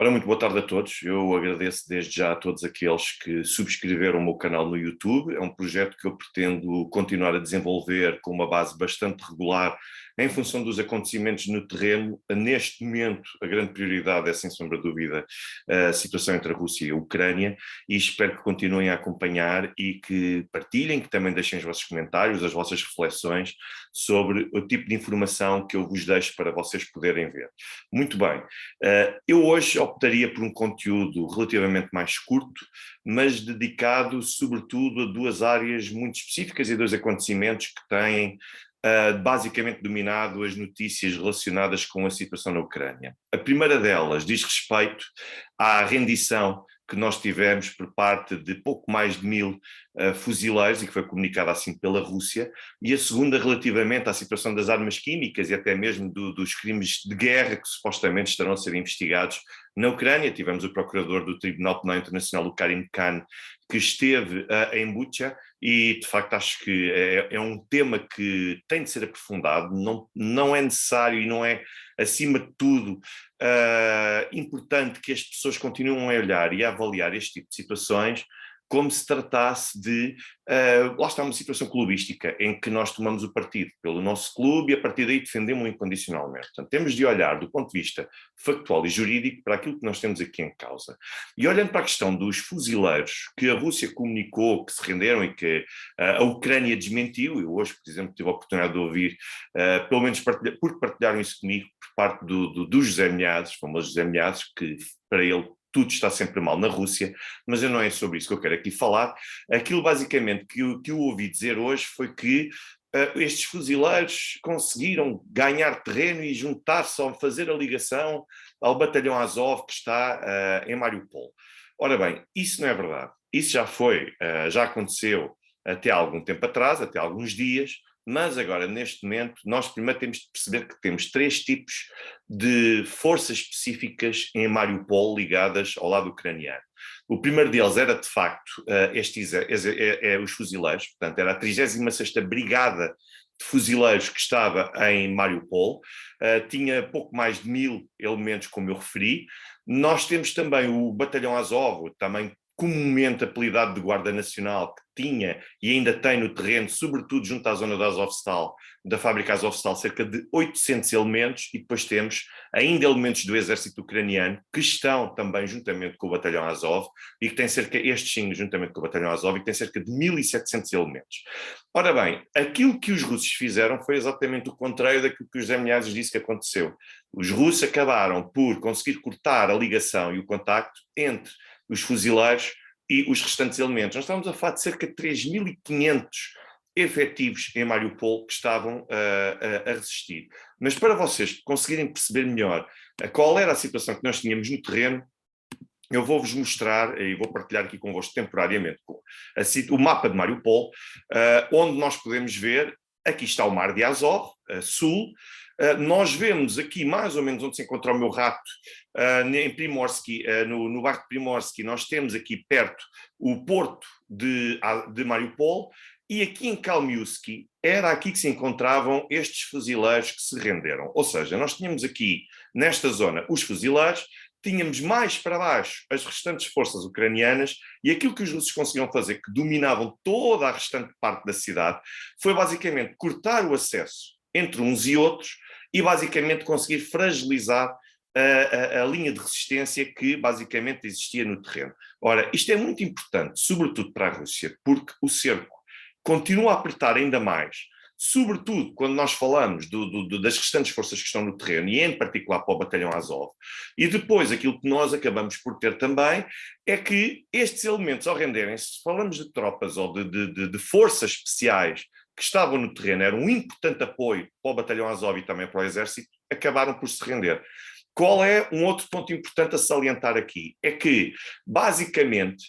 Ora, muito boa tarde a todos. Eu agradeço desde já a todos aqueles que subscreveram o meu canal no YouTube. É um projeto que eu pretendo continuar a desenvolver com uma base bastante regular em função dos acontecimentos no terreno. Neste momento, a grande prioridade é, sem sombra de dúvida, a situação entre a Rússia e a Ucrânia, e espero que continuem a acompanhar e que partilhem, que também deixem os vossos comentários, as vossas reflexões sobre o tipo de informação que eu vos deixo para vocês poderem ver. Muito bem. Eu hoje optaria por um conteúdo relativamente mais curto, mas dedicado sobretudo a duas áreas muito específicas e dois acontecimentos que têm basicamente dominado as notícias relacionadas com a situação na Ucrânia. A primeira delas diz respeito à rendição que nós tivemos por parte de pouco mais de 1000 fuzileiros, e que foi comunicada assim pela Rússia, e a segunda relativamente à situação das armas químicas e até mesmo dos crimes de guerra que supostamente estarão a ser investigados na Ucrânia. Tivemos o procurador do Tribunal Penal Internacional, o Karim Khan, que esteve em Bucha, e de facto acho que é um tema que tem de ser aprofundado. Não é necessário e não é, acima de tudo, importante que as pessoas continuem a olhar e a avaliar este tipo de situações como se tratasse de, lá está, uma situação clubística, em que nós tomamos o partido pelo nosso clube e a partir daí defendemos-o incondicionalmente. Portanto, temos de olhar do ponto de vista factual e jurídico para aquilo que nós temos aqui em causa. E olhando para a questão dos fuzileiros que a Rússia comunicou que se renderam e que a Ucrânia desmentiu, eu hoje, por exemplo, tive a oportunidade de ouvir, pelo menos porque partilharam isso comigo, por parte do José Milhazes, famoso José Milhazes, que para ele tudo está sempre mal na Rússia, mas não é sobre isso que eu quero aqui falar. Aquilo basicamente que eu ouvi dizer hoje foi que estes fuzileiros conseguiram ganhar terreno e juntar-se ao fazer a ligação ao batalhão Azov que está em Mariupol. Ora bem, isso não é verdade. Isso já aconteceu até há algum tempo atrás, até há alguns dias, mas agora, neste momento, nós primeiro temos de perceber que temos três tipos de forças específicas em Mariupol ligadas ao lado ucraniano. O primeiro deles era, de facto, os fuzileiros, portanto, era a 36ª Brigada de Fuzileiros que estava em Mariupol, tinha pouco mais de 1000 elementos, como eu referi. Nós temos também o Batalhão Azov, também comumente apelidado de Guarda Nacional, que tinha e ainda tem no terreno, sobretudo junto à zona da Azovstal, da fábrica Azovstal, cerca de 800 elementos, e depois temos ainda elementos do exército ucraniano que estão também juntamente com o batalhão Azov, e que tem estes sim, juntamente com o batalhão Azov, e que tem cerca de 1700 elementos. Ora bem, aquilo que os russos fizeram foi exatamente o contrário daquilo que o José Milhazes disse que aconteceu. Os russos acabaram por conseguir cortar a ligação e o contacto entre os fuzileiros e os restantes elementos. Nós estamos a falar de cerca de 3500 efetivos em Mariupol que estavam a resistir. Mas para vocês conseguirem perceber melhor qual era a situação que nós tínhamos no terreno, eu vou-vos mostrar, e vou partilhar aqui convosco temporariamente, o mapa de Mariupol, onde nós podemos ver, aqui está o Mar de Azov, sul. Nós vemos aqui mais ou menos onde se encontra o meu rato, em Primorsky, no bairro de Primorsky, nós temos aqui perto o porto de Mariupol, e aqui em Kalmiuski era aqui que se encontravam estes fuzileiros que se renderam. Ou seja, nós tínhamos aqui, nesta zona, os fuzileiros, tínhamos mais para baixo as restantes forças ucranianas, e aquilo que os russos conseguiam fazer, que dominavam toda a restante parte da cidade, foi basicamente cortar o acesso entre uns e outros e basicamente conseguir fragilizar a linha de resistência que basicamente existia no terreno. Ora, isto é muito importante, sobretudo para a Rússia, porque o cerco continua a apertar ainda mais, sobretudo quando nós falamos das restantes forças que estão no terreno, e em particular para o batalhão Azov. E depois aquilo que nós acabamos por ter também é que estes elementos, ao renderem-se, se falamos de tropas ou de forças especiais que estavam no terreno, eram um importante apoio para o batalhão Azov e também para o exército, acabaram por se render. Qual é um outro ponto importante a salientar aqui? É que, basicamente,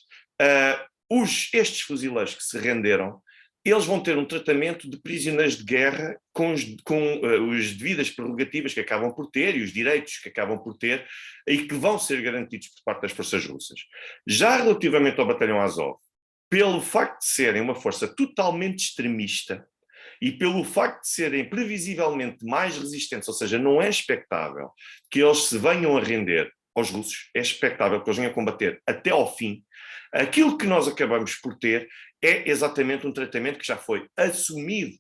estes fuzileiros que se renderam, eles vão ter um tratamento de prisioneiros de guerra com as devidas prerrogativas que acabam por ter e os direitos que acabam por ter e que vão ser garantidos por parte das forças russas. Já relativamente ao batalhão Azov, pelo facto de serem uma força totalmente extremista e pelo facto de serem previsivelmente mais resistentes, ou seja, não é expectável que eles se venham a render aos russos, é expectável que eles venham a combater até ao fim. Aquilo que nós acabamos por ter é exatamente um tratamento que já foi assumido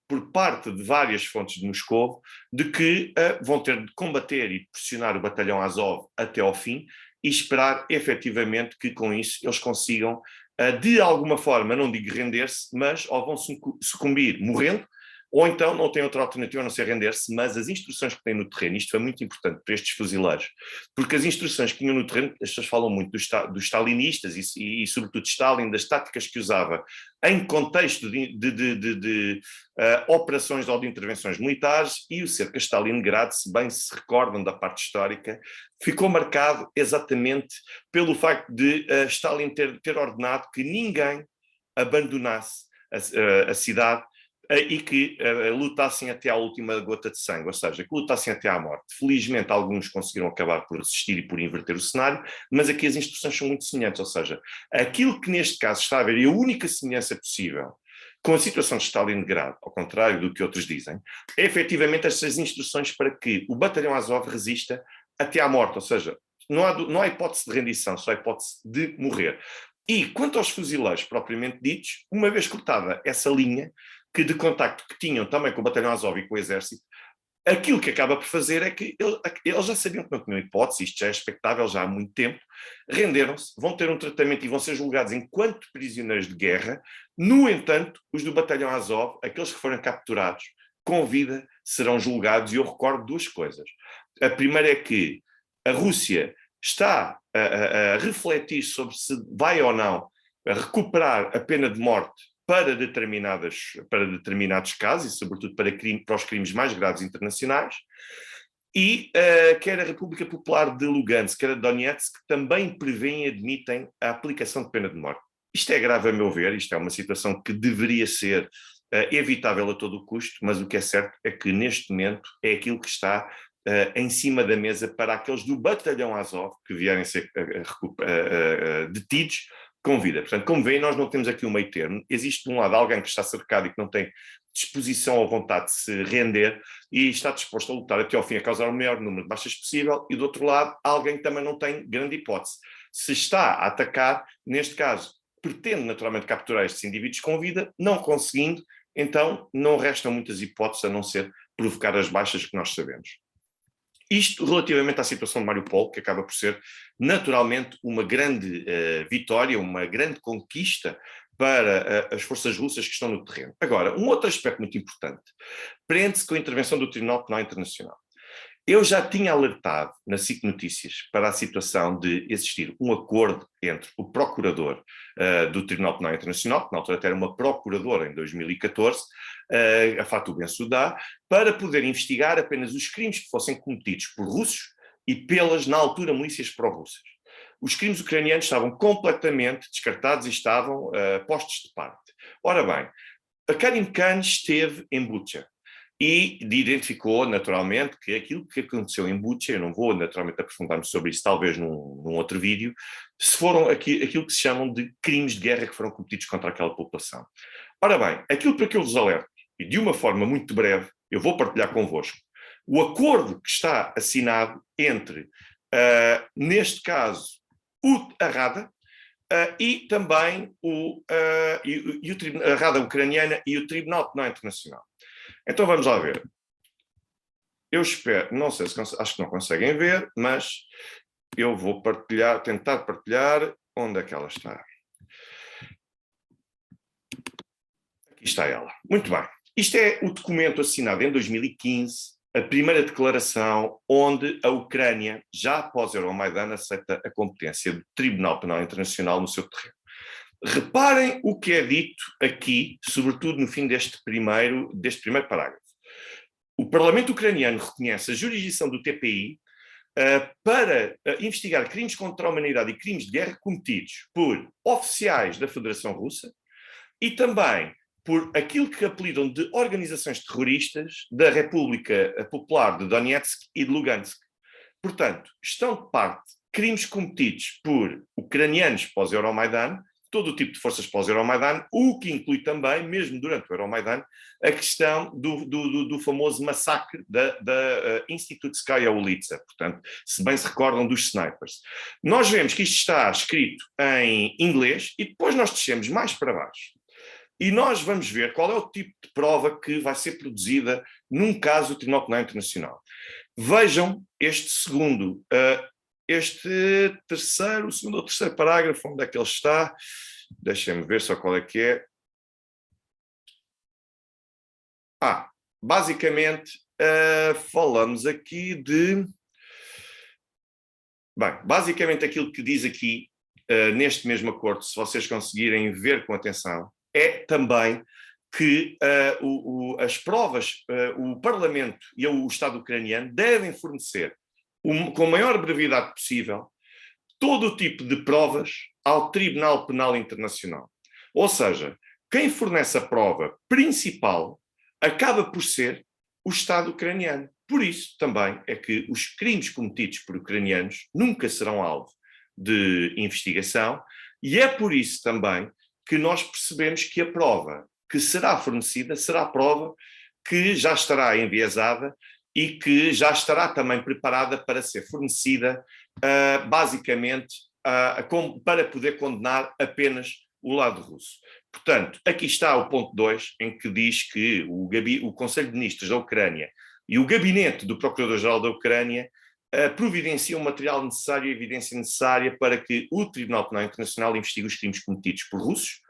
por parte de várias fontes de Moscou, de que vão ter de combater e pressionar o batalhão Azov até ao fim e esperar efetivamente que com isso eles consigam, de alguma forma, não digo render-se, mas ou vão sucumbir morrendo, ou então não tem outra alternativa a não ser render-se, mas as instruções que têm no terreno, isto foi muito importante para estes fuzileiros, porque as instruções que tinham no terreno, as pessoas falam muito dos stalinistas e sobretudo de Stalin, das táticas que usava em contexto de operações ou de intervenções militares, e o cerco a Stalingrado, se bem se recordam da parte histórica, ficou marcado exatamente pelo facto de Stalin ter ordenado que ninguém abandonasse a cidade e que lutassem até à última gota de sangue, ou seja, que lutassem até à morte. Felizmente, alguns conseguiram acabar por resistir e por inverter o cenário, mas aqui as instruções são muito semelhantes, ou seja, aquilo que neste caso está a haver, e a única semelhança possível com a situação de Stalingrado, ao contrário do que outros dizem, é efetivamente estas instruções para que o batalhão Azov resista até à morte, ou seja, não há hipótese de rendição, só há hipótese de morrer. E quanto aos fuzileiros propriamente ditos, uma vez cortada essa linha de contacto que tinham também com o batalhão Azov e com o exército, aquilo que acaba por fazer é que eles já sabiam que não tinham hipótese, isto já é expectável já há muito tempo, renderam-se, vão ter um tratamento e vão ser julgados enquanto prisioneiros de guerra. No entanto, os do batalhão Azov, aqueles que foram capturados com vida, serão julgados, e eu recordo duas coisas. A primeira é que a Rússia está a refletir sobre se vai ou não recuperar a pena de morte para determinados casos, e sobretudo para os crimes mais graves internacionais, e quer a República Popular de Lugansk, quer a Donetsk, também prevêem e admitem a aplicação de pena de morte. Isto é grave a meu ver, isto é uma situação que deveria ser evitável a todo o custo, mas o que é certo é que neste momento é aquilo que está em cima da mesa para aqueles do batalhão Azov que vierem a ser detidos com vida. Portanto, como veem, nós não temos aqui um meio termo. Existe, de um lado, alguém que está cercado e que não tem disposição ou vontade de se render e está disposto a lutar até ao fim, a causar o maior número de baixas possível, e do outro lado, alguém que também não tem grande hipótese. Se está a atacar, neste caso, pretende naturalmente capturar estes indivíduos com vida, não conseguindo, então não restam muitas hipóteses a não ser provocar as baixas que nós sabemos. Isto relativamente à situação de Mariupol, que acaba por ser naturalmente uma grande vitória, uma grande conquista para as forças russas que estão no terreno. Agora, um outro aspecto muito importante prende-se com a intervenção do Tribunal Penal Internacional. Eu já tinha alertado na SIC Notícias para a situação de existir um acordo entre o procurador do Tribunal Penal Internacional, que na altura até era uma procuradora em 2014, a Fatou Bensouda, para poder investigar apenas os crimes que fossem cometidos por russos e pelas, na altura, milícias pró-russas. Os crimes ucranianos estavam completamente descartados e estavam postos de parte. Ora bem, a Karim Khan esteve em Bucha e identificou, naturalmente, que aquilo que aconteceu em Bucha, eu não vou naturalmente aprofundar-me sobre isso, talvez num outro vídeo, se foram aquilo que se chamam de crimes de guerra que foram cometidos contra aquela população. Ora bem, aquilo para que eu vos alerto, e de uma forma muito breve, eu vou partilhar convosco, o acordo que está assinado entre, neste caso, a Rada, e também a Rada ucraniana e o Tribunal Penal Internacional. Então vamos lá ver. Eu espero, não sei se acho que não conseguem ver, mas eu vou tentar partilhar. Onde é que ela está? Aqui está ela. Muito bem. Isto é o documento assinado em 2015, a primeira declaração onde a Ucrânia, já após Euromaidan, aceita a competência do Tribunal Penal Internacional no seu terreno. Reparem o que é dito aqui, sobretudo no fim deste primeiro parágrafo. O Parlamento ucraniano reconhece a jurisdição do TPI para investigar crimes contra a humanidade e crimes de guerra cometidos por oficiais da Federação Russa e também por aquilo que apelidam de organizações terroristas da República Popular de Donetsk e de Lugansk. Portanto, estão de parte crimes cometidos por ucranianos pós-Euromaidan todo o tipo de forças para o Euromaidan, o que inclui também, mesmo durante o Euromaidan, a questão do famoso massacre da Institutskaya Ulica, portanto, se bem se recordam dos snipers. Nós vemos que isto está escrito em inglês e depois nós descemos mais para baixo. E nós vamos ver qual é o tipo de prova que vai ser produzida num caso do Tribunal Penal Internacional. Vejam este segundo, o segundo ou terceiro parágrafo, onde é que ele está? Deixem-me ver só qual é que é. Basicamente, falamos aqui de... Bem, basicamente aquilo que diz aqui, neste mesmo acordo, se vocês conseguirem ver com atenção, é também que as provas, o Parlamento e o Estado ucraniano devem fornecer, com a maior brevidade possível, todo o tipo de provas ao Tribunal Penal Internacional. Ou seja, quem fornece a prova principal acaba por ser o Estado ucraniano. Por isso, também, é que os crimes cometidos por ucranianos nunca serão alvo de investigação, e é por isso também que nós percebemos que a prova que será fornecida será a prova que já estará enviesada e que já estará também preparada para ser fornecida, basicamente, para poder condenar apenas o lado russo. Portanto, aqui está o ponto 2, em que diz que o Conselho de Ministros da Ucrânia e o gabinete do Procurador-Geral da Ucrânia providenciam o material necessário e a evidência necessária para que o Tribunal Penal Internacional investigue os crimes cometidos por russos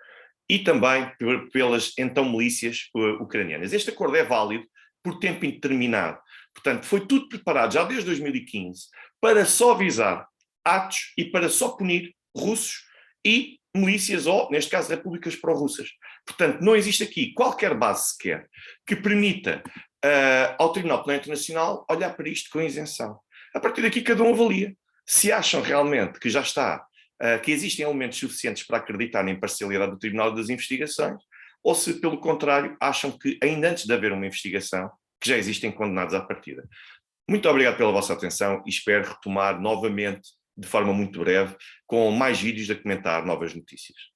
e também pelas então milícias ucranianas. Este acordo é válido por tempo indeterminado. Portanto, foi tudo preparado já desde 2015 para só visar atos e para só punir russos e milícias, ou, neste caso, repúblicas pró-russas. Portanto, não existe aqui qualquer base sequer que permita ao Tribunal Penal Internacional olhar para isto com isenção. A partir daqui, cada um avalia. Se acham realmente que já está, que existem elementos suficientes para acreditar na imparcialidade do Tribunal das Investigações, ou se, pelo contrário, acham que, ainda antes de haver uma investigação, que já existem condenados à partida. Muito obrigado pela vossa atenção e espero retomar novamente, de forma muito breve, com mais vídeos a comentar novas notícias.